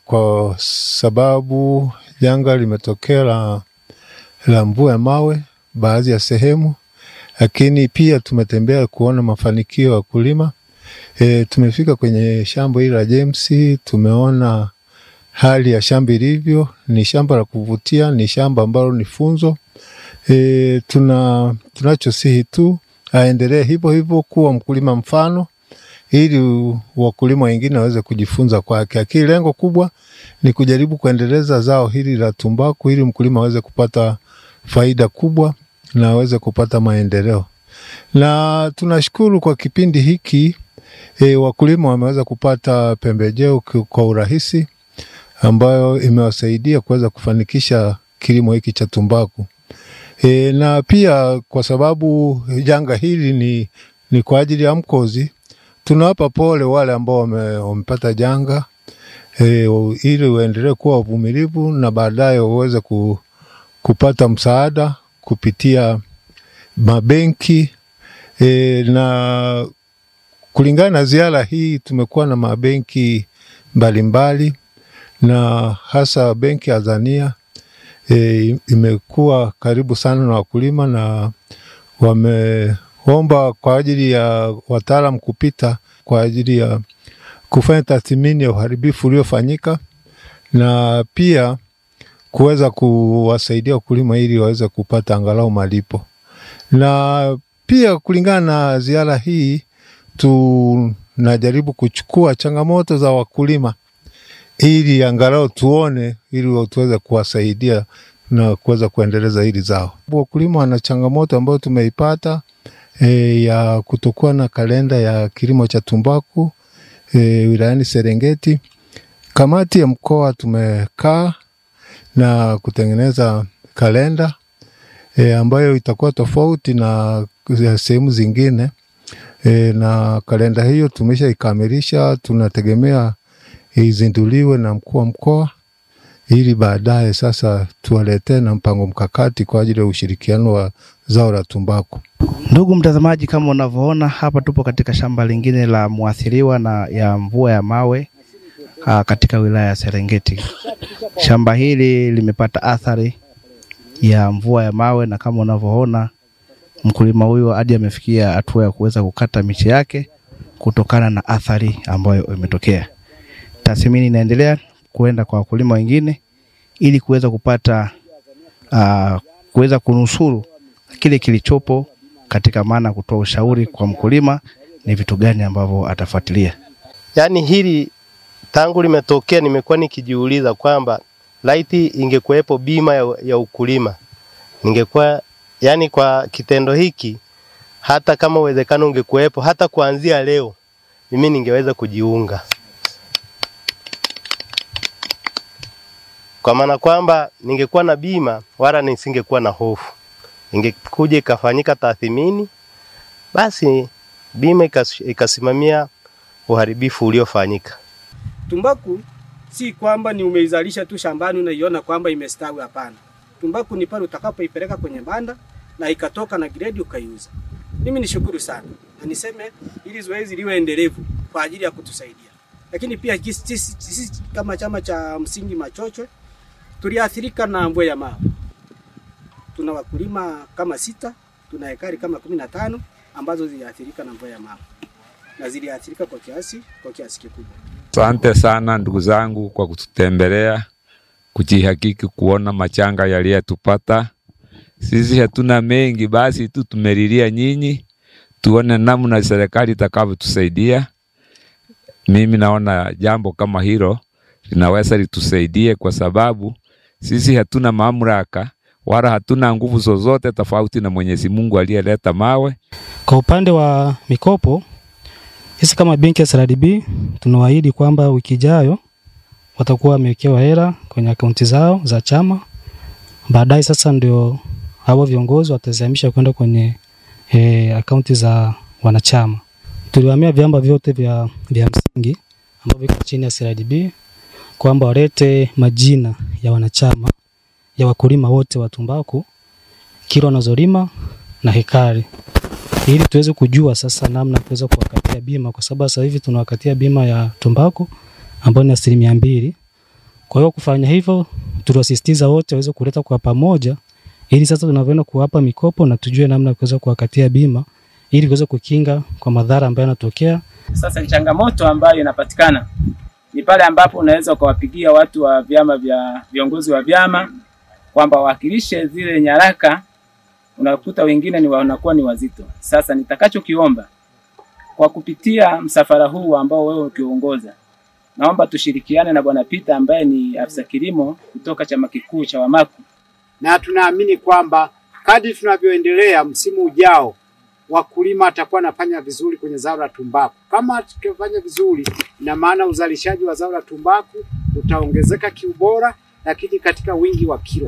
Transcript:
kwa sababu janga limetokea la mvua ya mawe baadhi ya sehemu, lakini pia tumetembea kuona mafanikio ya wakulima. Tumefika kwenye shamba hili la James, tumeona hali ya shamba ilivyo. Ni shamba la kuvutia, ni shamba ambalo ni funzo. Tunachosihi tu aendelee hivyo hivyo kuwa mkulima mfano, ili wakulima wengine waweze kujifunza kwake. Lakini lengo kubwa ni kujaribu kuendeleza zao hili la tumbaku, ili mkulima aweze kupata faida kubwa na aweze kupata maendeleo. Na tunashukuru kwa kipindi hiki wakulima wameweza kupata pembejeo kwa urahisi, ambayo imewasaidia kuweza kufanikisha kilimo hiki cha tumbaku. Na pia kwa sababu janga hili ni kwa ajili ya mkozi, tunawapa pole wale ambao wamepata janga, ili waendelee kuwa wavumilivu na baadaye waweze kupata msaada kupitia mabenki. Na kulingana na ziara hii tumekuwa na mabenki mbalimbali, na hasa benki ya Azania imekuwa karibu sana na wakulima, na wameomba kwa ajili ya wataalamu kupita kwa ajili ya kufanya tathmini ya uharibifu uliofanyika, na pia kuweza kuwasaidia wakulima ili waweze kupata angalau malipo. Na pia kulingana na ziara hii tunajaribu kuchukua changamoto za wakulima ili angalau tuone, ili tuweze kuwasaidia na kuweza kuendeleza hili zao. Wakulima wana changamoto ambayo tumeipata ya kutokuwa na kalenda ya kilimo cha tumbaku wilayani Serengeti. Kamati ya mkoa tumekaa na kutengeneza kalenda ambayo itakuwa tofauti na sehemu zingine. Na kalenda hiyo tumeshaikamilisha, tunategemea izinduliwe na mkuu wa mkoa, ili baadaye sasa tuwaletee na mpango mkakati kwa ajili ya ushirikiano wa zao la tumbaku. Ndugu mtazamaji, kama unavyoona hapa tupo katika shamba lingine la muathiriwa na ya mvua ya mawe katika wilaya ya Serengeti. Shamba hili limepata athari ya mvua ya mawe, na kama unavyoona mkulima huyu hadi amefikia hatua ya kuweza kukata miche yake kutokana na athari ambayo imetokea. Tathmini inaendelea kuenda kwa wakulima wengine ili kuweza kupata kuweza kunusuru kile kilichopo, katika maana kutoa ushauri kwa mkulima ni vitu gani ambavyo atafuatilia. Yaani hili tangu limetokea nimekuwa nikijiuliza kwamba laiti ingekuwepo bima ya ukulima, ningekuwa yani kwa kitendo hiki, hata kama uwezekano ungekuwepo hata kuanzia leo, mimi ningeweza kujiunga. Kwa maana kwamba ningekuwa na bima wala nisingekuwa na hofu. Ingekuja ikafanyika tathmini, basi bima ikasimamia uharibifu uliofanyika. Tumbaku si kwamba ni umeizalisha tu shambani unaiona kwamba imestawi, hapana. Tumbaku ni pale utakapoipeleka kwenye banda na ikatoka na grade ukaiuza. Mimi nishukuru sana na niseme ili zoezi liwe endelevu kwa ajili ya kutusaidia. Lakini pia sisi kama chama cha msingi Machochwe tuliathirika na mvua ya mawe. Tuna wakulima kama 6, tuna ekari kama 15 ambazo ziliathirika na mvua ya mawe. Na ziliathirika kwa kiasi kikubwa. Asante sana ndugu zangu kwa kututembelea, kujihakiki kuona machanga yaliyotupata. Sisi hatuna mengi, basi tu tumelilia nyinyi tuone namna serikali itakavyotusaidia. Mimi naona jambo kama hilo linaweza litusaidie, kwa sababu sisi hatuna mamlaka wala hatuna nguvu zozote tofauti na Mwenyezi Mungu aliyeleta mawe. Kwa upande wa mikopo, sisi kama benki ya CRDB tunawaahidi kwamba wiki ijayo watakuwa wamewekewa hela kwenye akaunti zao za chama. Baadaye sasa ndio hao viongozi watazihamisha kwenda kwenye akaunti za wanachama. Tuliwaambia vyama vyote vya msingi ambavyo viko chini ya CRDB kwamba walete majina ya wanachama ya wakulima wote wa tumbaku, kilo wanazolima na hekari, ili tuweze kujua sasa namna kuweza kuwakatia bima, kwa sababu sasa hivi tunawakatia bima ya tumbaku ambayo ni 2%. Kwa hiyo kufanya hivyo tuliwasisitiza wote waweze kuleta kwa pamoja ili sasa tunavyoenda kuwapa mikopo na tujue namna ya kuweza kuwakatia bima ili kuweza kukinga kwa madhara ambayo yanatokea. Sasa changamoto ambayo inapatikana ni pale ambapo unaweza kuwapigia watu wa vyama vya viongozi wa vyama kwamba wakilishe zile nyaraka, unakuta wengine ni wanakuwa ni wazito. Sasa nitakachokiomba kwa kupitia msafara huu ambao wewe ukiongoza, naomba tushirikiane na Bwana Peter ambaye ni afisa kilimo kutoka chama kikuu cha Wamaku, na tunaamini kwamba kadri tunavyoendelea msimu ujao wakulima atakuwa anafanya vizuri kwenye zao la tumbaku. Kama tukifanya vizuri, ina maana uzalishaji wa zao la tumbaku utaongezeka kiubora, lakini katika wingi wa kilo.